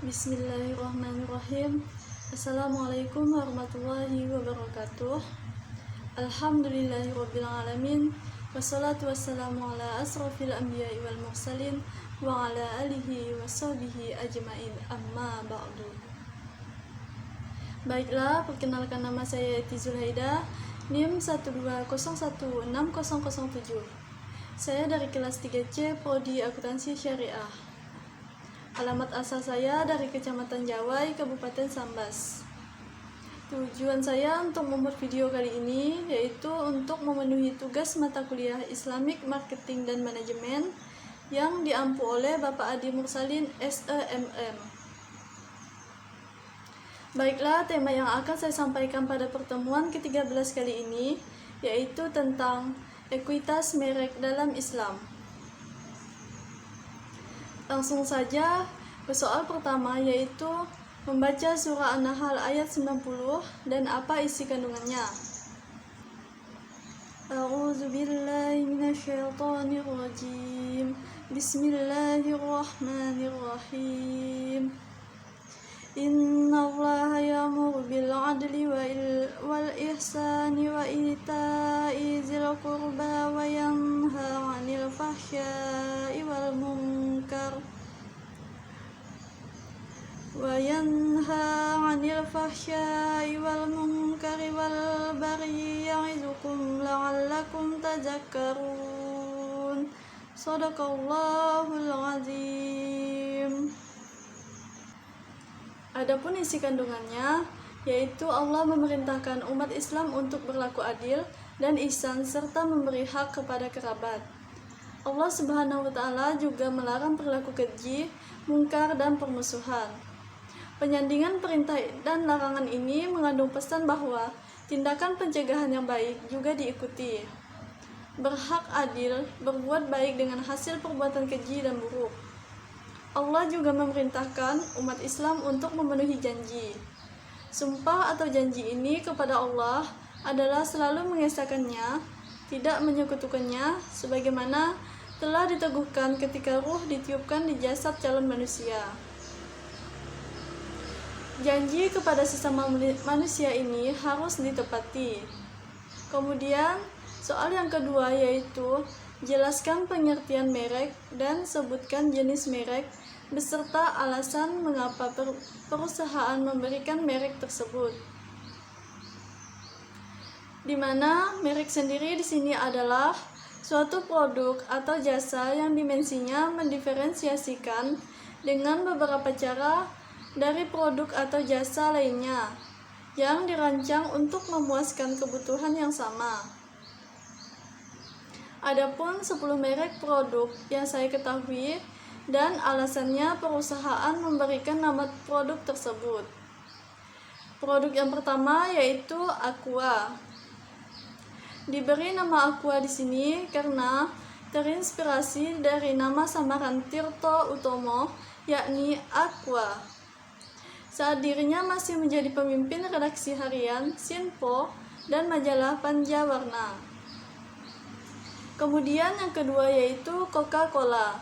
Bismillahirrahmanirrahim. Assalamualaikum warahmatullahi wabarakatuh. Alhamdulillahirabbil alamin. Wassalatu wassalamu ala asrofil anbiya'i wal mursalin wa ala alihi washabbihi ajmain. Amma ba'du. Baiklah, perkenalkan nama saya Eti Zulhaida, NIM 120160007. Saya dari kelas 3C Prodi Akuntansi Syariah. Alamat asal saya dari Kecamatan Jawai, Kabupaten Sambas. Tujuan saya untuk membuat video kali ini yaitu untuk memenuhi tugas mata kuliah Islamic Marketing dan Manajemen yang diampu oleh Bapak Adi Mursalin SEMM. Baiklah, tema yang akan saya sampaikan pada pertemuan ke-13 kali ini yaitu tentang ekuitas merek dalam Islam. Langsung saja ke soal pertama, yaitu membaca surah An-Nahl ayat 90 dan apa isi kandungannya. A'udzubillahi minasyaitonirrajim. Bismillahirrahmanirrahim. Innallaha ya'muru bil 'adli wal ihsani wa ita'i dzil qurba wa yanha 'anil fahsya'i wal munkar wal baghi ya'idukum la'allakum tadhakkarun. Shadaqallahul azim. Adapun isi kandungannya, yaitu Allah memerintahkan umat Islam untuk berlaku adil dan ihsan serta memberi hak kepada kerabat. Allah Subhanahu wa Ta'ala juga melarang perilaku keji, mungkar, dan permusuhan. Penyandingan perintah dan larangan ini mengandung pesan bahwa tindakan pencegahan yang baik juga diikuti. Berhak adil, berbuat baik dengan hasil perbuatan keji dan buruk. Allah juga memerintahkan umat Islam untuk memenuhi janji. Sumpah atau janji ini kepada Allah adalah selalu mengesahkannya, tidak menyekutukannya, sebagaimana telah diteguhkan ketika ruh ditiupkan di jasad calon manusia. Janji kepada sesama manusia ini harus ditepati. Kemudian, soal yang kedua yaitu jelaskan pengertian merek dan sebutkan jenis merek beserta alasan mengapa perusahaan memberikan merek tersebut. Di mana merek sendiri di sini adalah suatu produk atau jasa yang dimensinya mendiferensiasikan dengan beberapa cara dari produk atau jasa lainnya yang dirancang untuk memuaskan kebutuhan yang sama. Adapun 10 merek produk yang saya ketahui dan alasannya perusahaan memberikan nama produk tersebut. Produk yang pertama yaitu Aqua. Diberi nama Aqua di sini karena terinspirasi dari nama samaran Tirto Utomo, yakni Aqua. Saat dirinya masih menjadi pemimpin redaksi harian Sinpo dan majalah Panjawarna. Kemudian yang kedua yaitu Coca-Cola.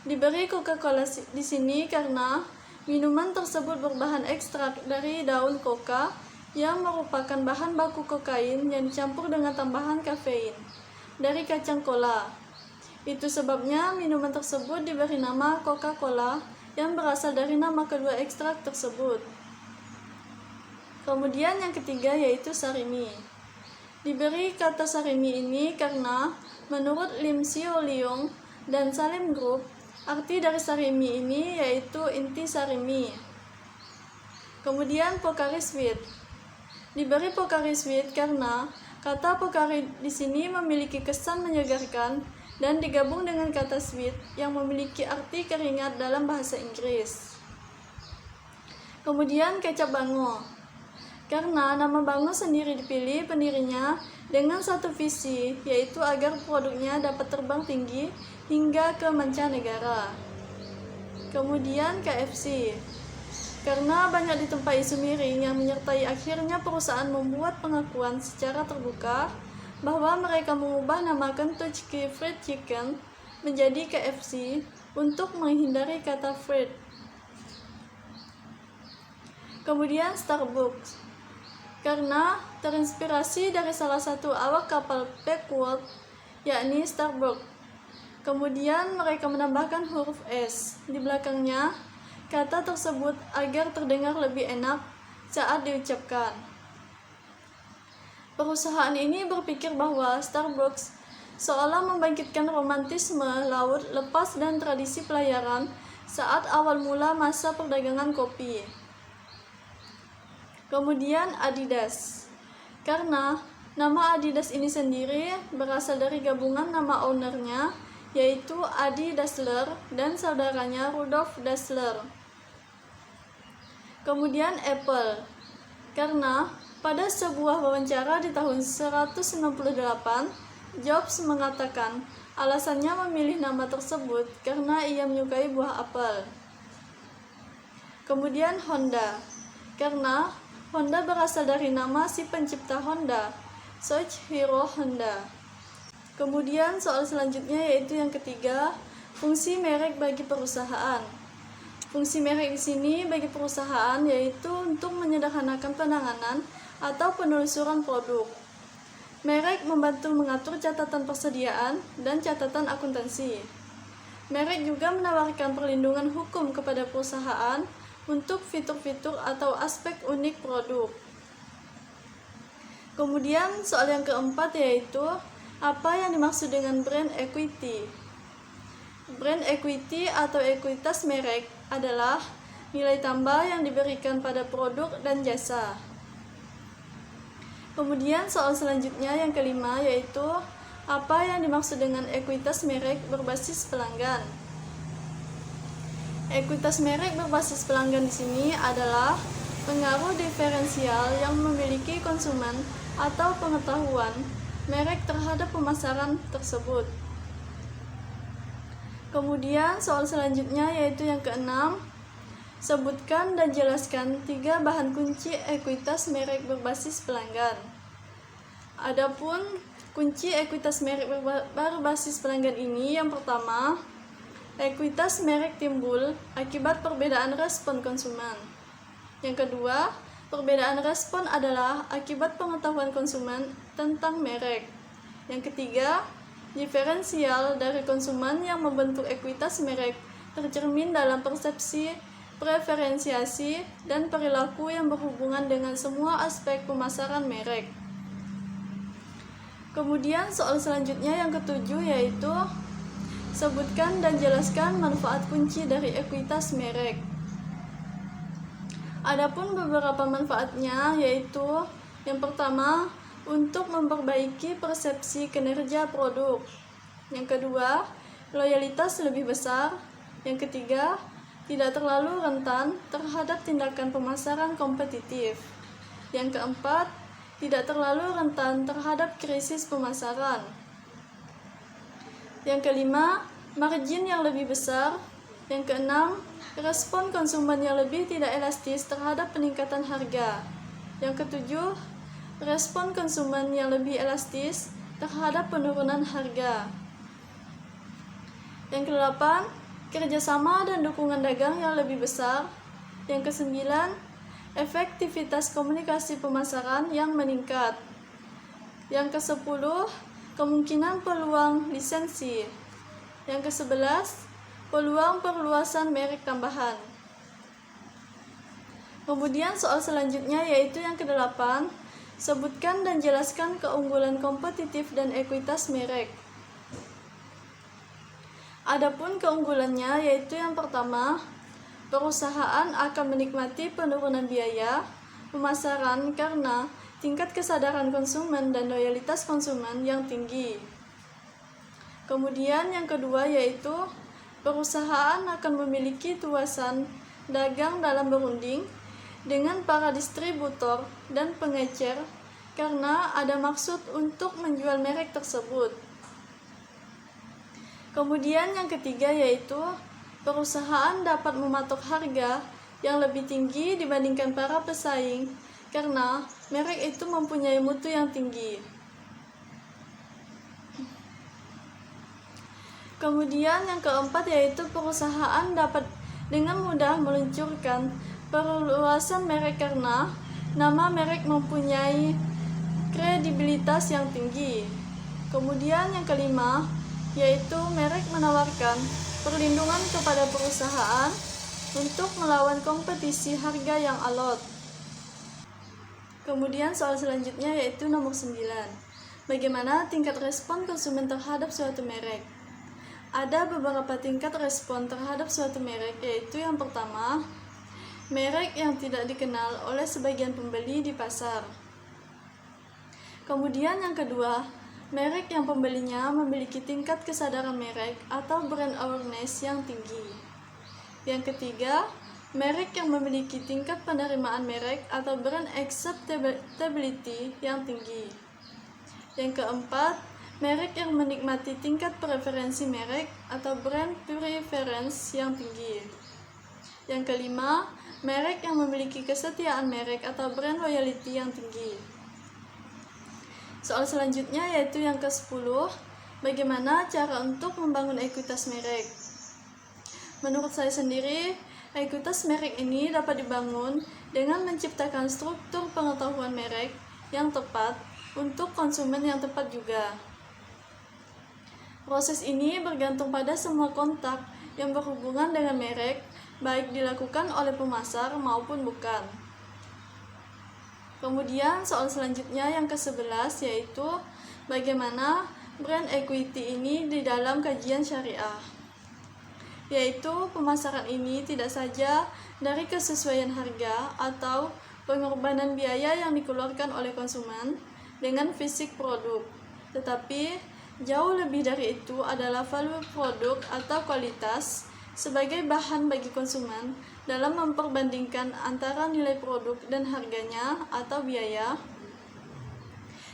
Diberi Coca-Cola di sini karena minuman tersebut berbahan ekstrak dari daun coca yang merupakan bahan baku kokain yang dicampur dengan tambahan kafein dari kacang cola. Itu sebabnya minuman tersebut diberi nama Coca-Cola yang berasal dari nama kedua ekstrak tersebut. Kemudian yang ketiga yaitu Sarimi. Diberi kata Sarimi ini karena menurut Lim Sio Leong dan Salim Group, arti dari Sarimi ini yaitu inti Sarimi. Kemudian Pocari Sweat. Diberi Pocari Sweat karena kata Pocari di sini memiliki kesan menyegarkan dan digabung dengan kata sweet yang memiliki arti keringat dalam bahasa Inggris. Kemudian kecap Bango. Karena nama Bango sendiri dipilih pendirinya dengan satu visi, yaitu agar produknya dapat terbang tinggi hingga ke mancanegara. Kemudian KFC. Karena banyak ditempa isu miring yang menyertai akhirnya perusahaan membuat pengakuan secara terbuka bahwa mereka mengubah nama Kentucky Fried Chicken menjadi KFC untuk menghindari kata fried. Kemudian Starbucks, karena terinspirasi dari salah satu awak kapal Packwood, yakni Starbuck. Kemudian mereka menambahkan huruf S di belakangnya kata tersebut agar terdengar lebih enak saat diucapkan. Perusahaan ini berpikir bahwa Starbucks seolah membangkitkan romantisme laut lepas dan tradisi pelayaran saat awal mula masa perdagangan kopi. Kemudian Adidas, karena nama Adidas ini sendiri berasal dari gabungan nama ownernya, yaitu Adi Dassler dan saudaranya Rudolf Dassler. Kemudian Apple, karena pada sebuah wawancara di tahun 198, Jobs mengatakan alasannya memilih nama tersebut karena ia menyukai buah apel. Kemudian Honda, karena Honda berasal dari nama si pencipta Honda, Soichiro Honda. Kemudian soal selanjutnya yaitu yang ketiga, fungsi merek bagi perusahaan. Fungsi merek di sini bagi perusahaan yaitu untuk menyederhanakan penanganan atau penelusuran produk. Merek membantu mengatur catatan persediaan dan catatan akuntansi. Merek juga menawarkan perlindungan hukum kepada perusahaan untuk fitur-fitur atau aspek unik produk. Kemudian soal yang keempat yaitu apa yang dimaksud dengan brand equity. Brand equity atau ekuitas merek adalah nilai tambah yang diberikan pada produk dan jasa. Kemudian soal selanjutnya yang kelima yaitu apa yang dimaksud dengan ekuitas merek berbasis pelanggan. Ekuitas merek berbasis pelanggan di sini adalah pengaruh diferensial yang memiliki konsumen atau pengetahuan merek terhadap pemasaran tersebut. Kemudian soal selanjutnya yaitu yang keenam, sebutkan dan jelaskan 3 bahan kunci ekuitas merek berbasis pelanggan. Adapun kunci ekuitas merek berbasis pelanggan ini yang pertama, ekuitas merek timbul akibat perbedaan respon konsumen. Yang kedua, perbedaan respon adalah akibat pengetahuan konsumen tentang merek. Yang ketiga, diferensial dari konsumen yang membentuk ekuitas merek tercermin dalam persepsi, preferensiasi, dan perilaku yang berhubungan dengan semua aspek pemasaran merek. Kemudian soal selanjutnya yang ketujuh yaitu sebutkan dan jelaskan manfaat kunci dari ekuitas merek. Adapun beberapa manfaatnya yaitu yang pertama, untuk memperbaiki persepsi kinerja produk. Yang kedua, loyalitas lebih besar. Yang ketiga, tidak terlalu rentan terhadap tindakan pemasaran kompetitif. Yang keempat, tidak terlalu rentan terhadap krisis pemasaran. Yang kelima, margin yang lebih besar. Yang keenam, respon konsumen yang lebih tidak elastis terhadap peningkatan harga. Yang ketujuh, respon konsumen yang lebih elastis terhadap penurunan harga. Yang kedelapan, kerjasama dan dukungan dagang yang lebih besar. Yang kesembilan, efektivitas komunikasi pemasaran yang meningkat. Yang kesepuluh, kemungkinan peluang lisensi. Yang kesebelas, peluang perluasan merek tambahan. Kemudian soal selanjutnya yaitu yang kedelapan, sebutkan dan jelaskan keunggulan kompetitif dan ekuitas merek. Adapun keunggulannya yaitu yang pertama, perusahaan akan menikmati penurunan biaya pemasaran karena tingkat kesadaran konsumen dan loyalitas konsumen yang tinggi. Kemudian yang kedua yaitu perusahaan akan memiliki tuasan dagang dalam berunding dengan para distributor dan pengecer karena ada maksud untuk menjual merek tersebut. Kemudian yang ketiga yaitu perusahaan dapat mematok harga yang lebih tinggi dibandingkan para pesaing karena merek itu mempunyai mutu yang tinggi. Kemudian yang keempat yaitu perusahaan dapat dengan mudah meluncurkan perluasan merek karena nama merek mempunyai kredibilitas yang tinggi. Kemudian yang kelima, yaitu merek menawarkan perlindungan kepada perusahaan untuk melawan kompetisi harga yang alot. Kemudian soal selanjutnya yaitu nomor 9. Bagaimana tingkat respon konsumen terhadap suatu merek? Ada beberapa tingkat respon terhadap suatu merek, yaitu yang pertama, merek yang tidak dikenal oleh sebagian pembeli di pasar. Kemudian yang kedua, merek yang pembelinya memiliki tingkat kesadaran merek atau brand awareness yang tinggi. Yang ketiga, merek yang memiliki tingkat penerimaan merek atau brand acceptability yang tinggi. Yang keempat, merek yang menikmati tingkat preferensi merek atau brand preference yang tinggi. Yang kelima, merek yang memiliki kesetiaan merek atau brand loyalty yang tinggi. Soal selanjutnya yaitu yang ke-10, bagaimana cara untuk membangun ekuitas merek? Menurut saya sendiri, ekuitas merek ini dapat dibangun dengan menciptakan struktur pengetahuan merek yang tepat untuk konsumen yang tepat juga. Proses ini bergantung pada semua kontak yang berhubungan dengan merek, baik dilakukan oleh pemasar maupun bukan. Kemudian soal selanjutnya yang ke-11 yaitu bagaimana brand equity ini di dalam kajian syariah. Yaitu pemasaran ini tidak saja dari kesesuaian harga atau pengorbanan biaya yang dikeluarkan oleh konsumen dengan fisik produk, tetapi jauh lebih dari itu adalah value produk atau kualitas sebagai bahan bagi konsumen dalam memperbandingkan antara nilai produk dan harganya atau biaya.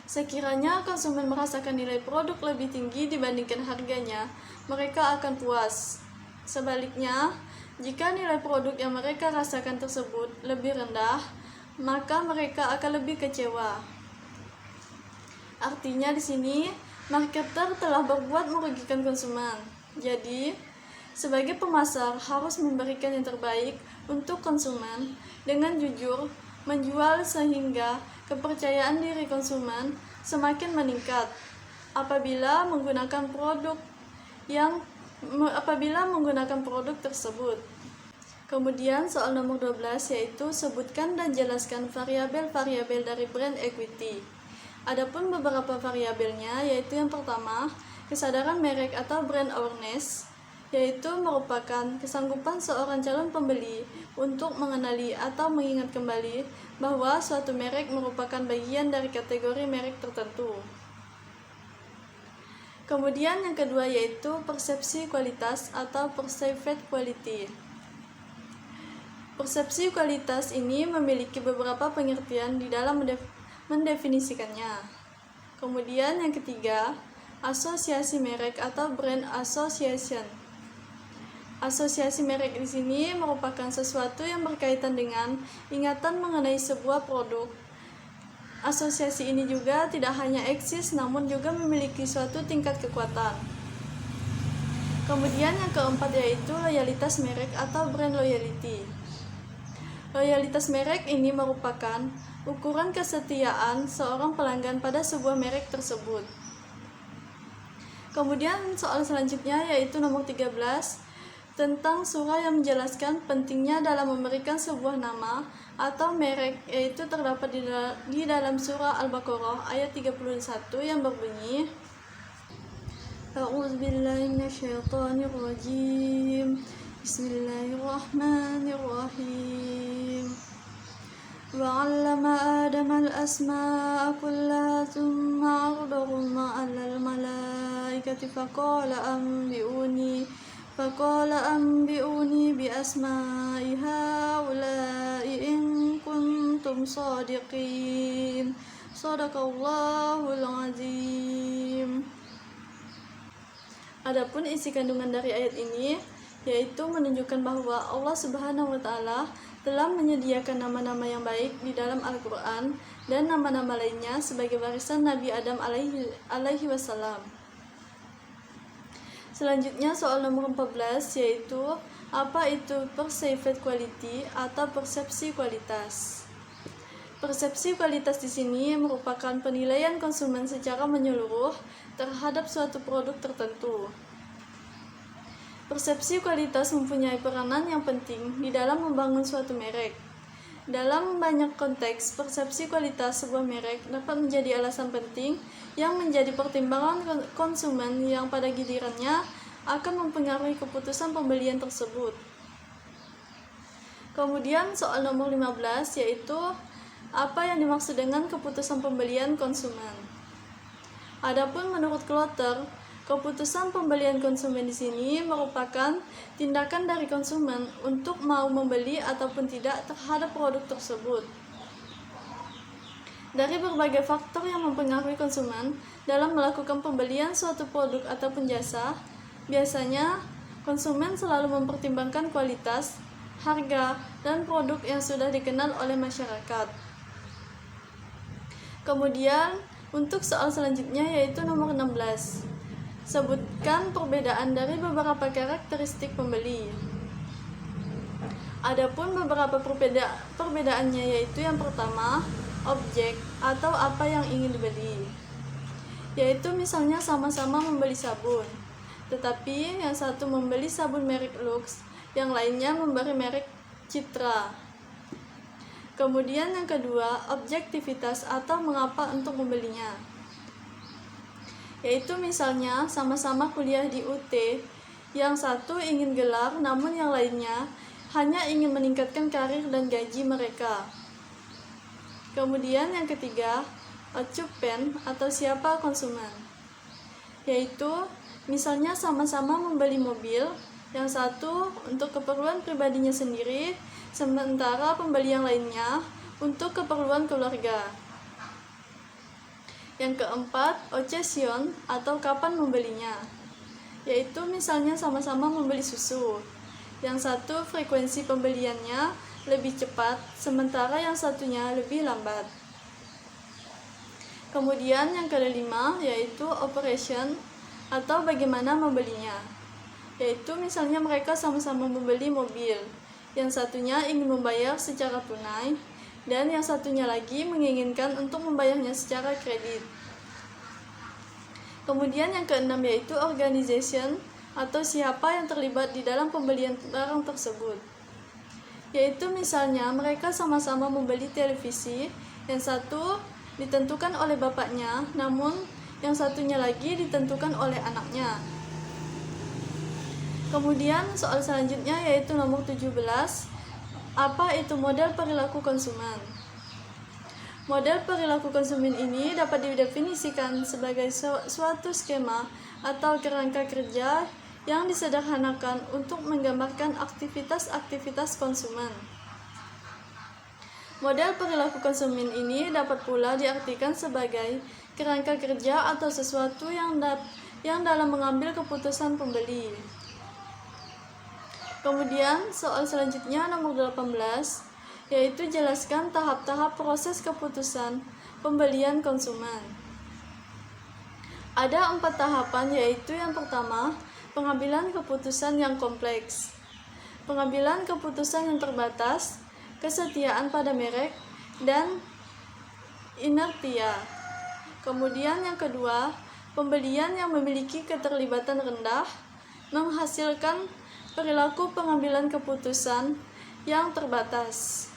Sekiranya konsumen merasakan nilai produk lebih tinggi dibandingkan harganya, mereka akan puas. Sebaliknya, jika nilai produk yang mereka rasakan tersebut lebih rendah, maka mereka akan lebih kecewa. Artinya di sini, marketer telah berbuat merugikan konsumen. Jadi, sebagai pemasar harus memberikan yang terbaik untuk konsumen dengan jujur menjual sehingga kepercayaan diri konsumen semakin meningkat apabila menggunakan produk tersebut. Kemudian soal nomor 12 yaitu sebutkan dan jelaskan variabel-variabel dari brand equity. Adapun beberapa variabelnya yaitu yang pertama, kesadaran merek atau brand awareness, yaitu merupakan kesanggupan seorang calon pembeli untuk mengenali atau mengingat kembali bahwa suatu merek merupakan bagian dari kategori merek tertentu. Kemudian yang kedua yaitu persepsi kualitas atau perceived quality. Persepsi kualitas ini memiliki beberapa pengertian di dalam mendefinisikannya. Kemudian yang ketiga, asosiasi merek atau brand association. Asosiasi merek di sini merupakan sesuatu yang berkaitan dengan ingatan mengenai sebuah produk. Asosiasi ini juga tidak hanya eksis namun juga memiliki suatu tingkat kekuatan. Kemudian yang keempat yaitu loyalitas merek atau brand loyalty. Loyalitas merek ini merupakan ukuran kesetiaan seorang pelanggan pada sebuah merek tersebut. Kemudian soal selanjutnya yaitu nomor 13 tentang surah yang menjelaskan pentingnya dalam memberikan sebuah nama atau merek, yaitu terdapat di dalam surah Al-Baqarah ayat 31 yang berbunyi A'udzubillahi minasyaitonirrajim. Bismillahirrahmanirrahim. Wa'allama Adama al-asma'a kullaha thumma 'aradahum 'alal malaikati faqala anbi'uni bi asma'i haula'i in kuntum shadiqin. Shadaqallahul azim. Adapun isi kandungan dari ayat ini yaitu menunjukkan bahwa Allah Subhanahu wa taala telah menyediakan nama-nama yang baik di dalam Al-Qur'an dan nama-nama lainnya sebagai warisan Nabi Adam alaihi wasallam. Selanjutnya soal nomor 14 yaitu Apa itu perceived quality atau persepsi kualitas? Persepsi kualitas di sini merupakan penilaian konsumen secara menyeluruh terhadap suatu produk tertentu. Persepsi kualitas mempunyai peranan yang penting di dalam membangun suatu merek. Dalam banyak konteks, persepsi kualitas sebuah merek dapat menjadi alasan penting yang menjadi pertimbangan konsumen yang pada gilirannya akan mempengaruhi keputusan pembelian tersebut. Kemudian soal nomor 15 yaitu apa yang dimaksud dengan keputusan pembelian konsumen. Adapun menurut Klotter, keputusan pembelian konsumen di sini merupakan tindakan dari konsumen untuk mau membeli ataupun tidak terhadap produk tersebut. Dari berbagai faktor yang mempengaruhi konsumen dalam melakukan pembelian suatu produk ataupun jasa, biasanya konsumen selalu mempertimbangkan kualitas, harga, dan produk yang sudah dikenal oleh masyarakat. Kemudian, untuk soal selanjutnya yaitu nomor 16. Sebutkan perbedaan dari beberapa karakteristik pembeli. Adapun beberapa perbedaannya yaitu yang pertama, objek atau apa yang ingin dibeli. Yaitu misalnya sama-sama membeli sabun, tetapi yang satu membeli sabun merek Lux, yang lainnya membeli merek Citra. Kemudian yang kedua, objektivitas atau mengapa untuk membelinya. Yaitu misalnya sama-sama kuliah di UT, yang satu ingin gelar namun yang lainnya hanya ingin meningkatkan karir dan gaji mereka. Kemudian yang ketiga, occupant atau siapa konsumen. Yaitu misalnya sama-sama membeli mobil, yang satu untuk keperluan pribadinya sendiri, sementara pembeli yang lainnya untuk keperluan keluarga. Yang keempat, occasion atau kapan membelinya, yaitu misalnya sama-sama membeli susu. Yang satu frekuensi pembeliannya lebih cepat, sementara yang satunya lebih lambat. Kemudian yang kelima, yaitu operation atau bagaimana membelinya, yaitu misalnya mereka sama-sama membeli mobil. Yang satunya ingin membayar secara tunai, dan yang satunya lagi menginginkan untuk membayarnya secara kredit. Kemudian yang keenam yaitu organization atau siapa yang terlibat di dalam pembelian barang tersebut. Yaitu misalnya mereka sama-sama membeli televisi, yang satu ditentukan oleh bapaknya, namun yang satunya lagi ditentukan oleh anaknya. Kemudian soal selanjutnya yaitu nomor 17, apa itu model perilaku konsumen? Model perilaku konsumen ini dapat didefinisikan sebagai suatu skema atau kerangka kerja yang disederhanakan untuk menggambarkan aktivitas-aktivitas konsumen. Model perilaku konsumen ini dapat pula diartikan sebagai kerangka kerja atau sesuatu yang dalam mengambil keputusan pembeli. Kemudian soal selanjutnya nomor 18, yaitu jelaskan tahap-tahap proses keputusan pembelian konsumen. Ada 4 tahapan, yaitu yang pertama, pengambilan keputusan yang kompleks, pengambilan keputusan yang terbatas, kesetiaan pada merek, dan inertia. Kemudian yang kedua, pembelian yang memiliki keterlibatan rendah, menghasilkan perilaku pengambilan keputusan yang terbatas.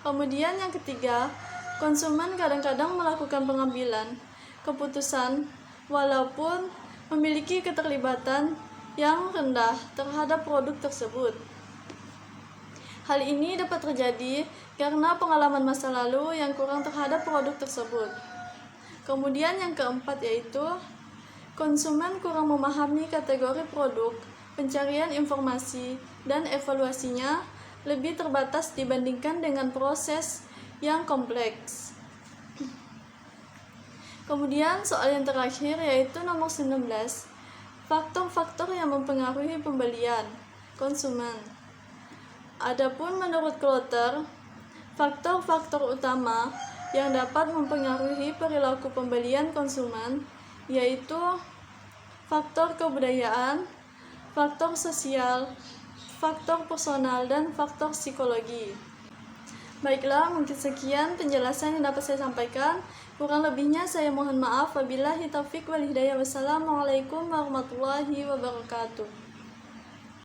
Kemudian yang ketiga, konsumen kadang-kadang melakukan pengambilan keputusan walaupun memiliki keterlibatan yang rendah terhadap produk tersebut. Hal ini dapat terjadi karena pengalaman masa lalu yang kurang terhadap produk tersebut. Kemudian yang keempat yaitu konsumen kurang memahami kategori produk, pencarian informasi, dan evaluasinya lebih terbatas dibandingkan dengan proses yang kompleks. Kemudian soal yang terakhir yaitu nomor 19, faktor-faktor yang mempengaruhi pembelian konsumen. Adapun menurut Klotter, faktor-faktor utama yang dapat mempengaruhi perilaku pembelian konsumen yaitu faktor kebudayaan, faktor sosial, faktor personal, dan faktor psikologi. Baiklah, mungkin sekian penjelasan yang dapat saya sampaikan. Kurang lebihnya saya mohon maaf. Wabillahi taufiq wal hidayah. Wassalamualaikum warahmatullahi wabarakatuh.